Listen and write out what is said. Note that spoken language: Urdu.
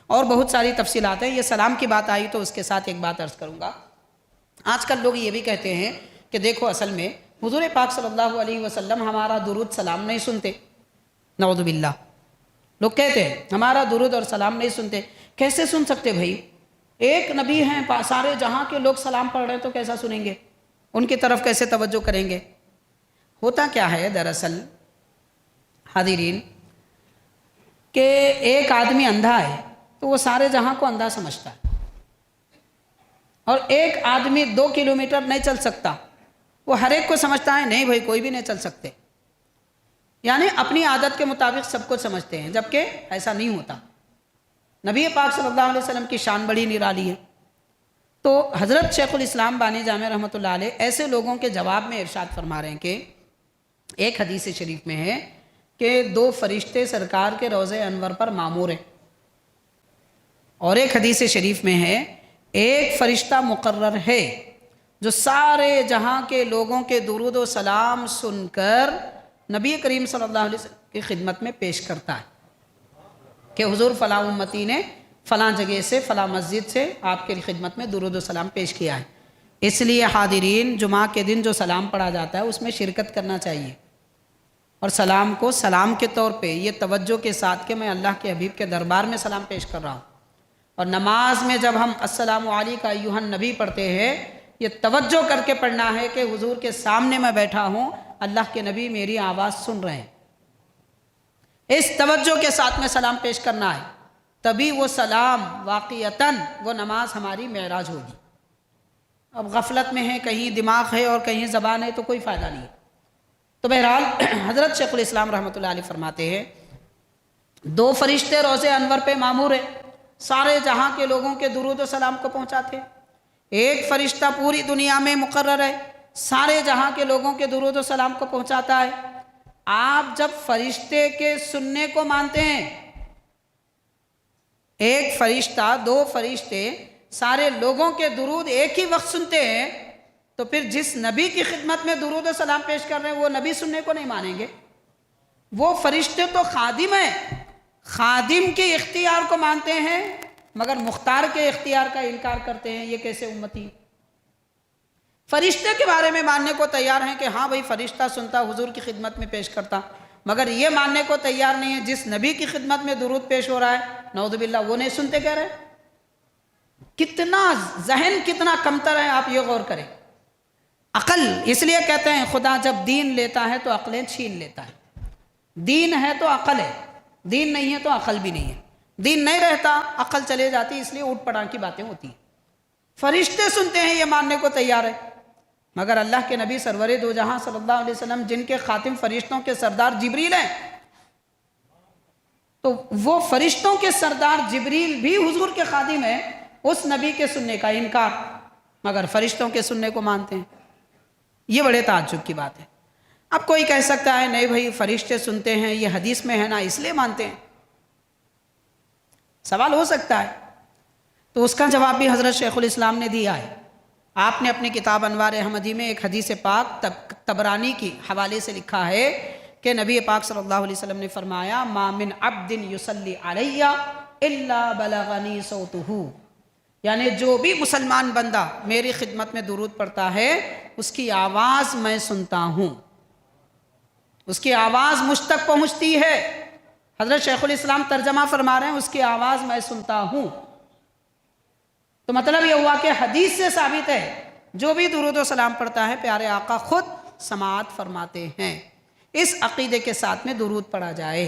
اور بہت ساری تفصیلات ہیں. یہ سلام کی بات آئی تو اس کے ساتھ ایک بات عرض کروں گا. آج کل لوگ یہ بھی کہتے ہیں کہ دیکھو اصل میں حضور پاک صلی اللہ علیہ وسلم ہمارا درود سلام نہیں سنتے. نعوذ باللہ. لوگ کہتے ہیں ہمارا درود اور سلام نہیں سنتے. کیسے سن سکتے بھائی؟ ایک نبی ہیں، سارے جہاں کے لوگ سلام پڑھ رہے ہیں تو کیسا سنیں گے؟ ان کی طرف کیسے توجہ کریں گے؟ ہوتا کیا ہے دراصل حاضرین کہ ایک آدمی اندھا ہے تو وہ سارے جہاں کو اندھا سمجھتا ہے، اور ایک آدمی 2 کلومیٹر نہیں چل سکتا، وہ ہر ایک کو سمجھتا ہے نہیں بھائی کوئی بھی نہیں چل سکتے. یعنی اپنی عادت کے مطابق سب کو سمجھتے ہیں، جبکہ ایسا نہیں ہوتا. نبی پاک صلی اللہ علیہ وسلم کی شان بڑی نرالی ہے. تو حضرت شیخ الاسلام بانی جامع رحمۃ اللہ علیہ ایسے لوگوں کے جواب میں ارشاد فرما رہے ہیں کہ ایک حدیث شریف میں ہے کہ 2 فرشتے سرکار کے روضہ انور پر معمور ہیں، اور ایک حدیث شریف میں ہے ایک فرشتہ مقرر ہے جو سارے جہاں کے لوگوں کے درود و سلام سن کر نبی کریم صلی اللہ علیہ وسلم کی خدمت میں پیش کرتا ہے کہ حضور فلاں امتی نے فلاں جگہ سے فلاں مسجد سے آپ کی خدمت میں درود و سلام پیش کیا ہے. اس لیے حاضرین جمعہ کے دن جو سلام پڑھا جاتا ہے اس میں شرکت کرنا چاہیے، اور سلام کو سلام کے طور پہ یہ توجہ کے ساتھ کہ میں اللہ کے حبیب کے دربار میں سلام پیش کر رہا ہوں. اور نماز میں جب ہم السلام علیکم ایھا النبی پڑھتے ہیں یہ توجہ کر کے پڑھنا ہے کہ حضور کے سامنے میں بیٹھا ہوں، اللہ کے نبی میری آواز سن رہے ہیں. اس توجہ کے ساتھ میں سلام پیش کرنا ہے، تبھی وہ سلام واقعتاً وہ نماز ہماری معراج ہوگی. اب غفلت میں ہے، کہیں دماغ ہے اور کہیں زبان ہے تو کوئی فائدہ نہیں ہے. تو بہرحال حضرت شیخ الاسلام رحمۃ اللہ علیہ فرماتے ہیں 2 فرشتے روضہ انور پہ معمور ہیں، سارے جہاں کے لوگوں کے درود و سلام کو پہنچاتے ہیں. ایک فرشتہ پوری دنیا میں مقرر ہے، سارے جہاں کے لوگوں کے درود و سلام کو پہنچاتا ہے. آپ جب فرشتے کے سننے کو مانتے ہیں، ایک فرشتہ 2 فرشتے سارے لوگوں کے درود ایک ہی وقت سنتے ہیں، تو پھر جس نبی کی خدمت میں درود و سلام پیش کر رہے ہیں وہ نبی سننے کو نہیں مانیں گے؟ وہ فرشتے تو خادم ہیں، خادم کے اختیار کو مانتے ہیں مگر مختار کے اختیار کا انکار کرتے ہیں. یہ کیسے امتی؟ فرشتے کے بارے میں ماننے کو تیار ہیں کہ ہاں بھائی فرشتہ سنتا، حضور کی خدمت میں پیش کرتا، مگر یہ ماننے کو تیار نہیں ہے جس نبی کی خدمت میں درود پیش ہو رہا ہے نعوذ باللہ وہ نہیں سنتے کہہ رہے. کتنا ذہن کتنا کمتر ہے، آپ یہ غور کریں. عقل، اس لیے کہتے ہیں خدا جب دین لیتا ہے تو عقلیں چھین لیتا ہے. دین ہے تو عقل ہے، دین نہیں ہے تو عقل بھی نہیں ہے. دین نہیں رہتا عقل چلے جاتی، اس لیے اوٹ پڑانگ کی باتیں ہوتی ہیں. فرشتے سنتے ہیں یہ ماننے کو تیار ہے، مگر اللہ کے نبی سرور دو جہاں صلی اللہ علیہ وسلم جن کے خاتم فرشتوں کے سردار جبریل ہیں، تو وہ فرشتوں کے سردار جبریل بھی حضور کے خادم ہیں، اس نبی کے سننے کا انکار، مگر فرشتوں کے سننے کو مانتے ہیں. یہ بڑے تعجب کی بات ہے. اب کوئی کہہ سکتا ہے نہیں بھائی فرشتے سنتے ہیں یہ حدیث میں ہے نا اس لیے مانتے ہیں، سوال ہو سکتا ہے. تو اس کا جواب بھی حضرت شیخ الاسلام نے دیا ہے. آپ نے اپنی کتاب انوار احمدی میں ایک حدیث پاک طبرانی کی حوالے سے لکھا ہے کہ نبی پاک صلی اللہ علیہ وسلم نے فرمایا ما من عبد یصلی علی الا بلغنی صوتہ، یعنی جو بھی مسلمان بندہ میری خدمت میں درود پڑھتا ہے اس کی آواز میں سنتا ہوں، اس کی آواز مجھ تک پہنچتی ہے. حضرت شیخ الاسلام ترجمہ فرما رہے ہیں اس کی آواز میں سنتا ہوں. تو مطلب یہ ہوا کہ حدیث سے ثابت ہے جو بھی درود و سلام پڑھتا ہے پیارے آقا خود سماعت فرماتے ہیں. اس عقیدے کے ساتھ میں درود پڑھا جائے.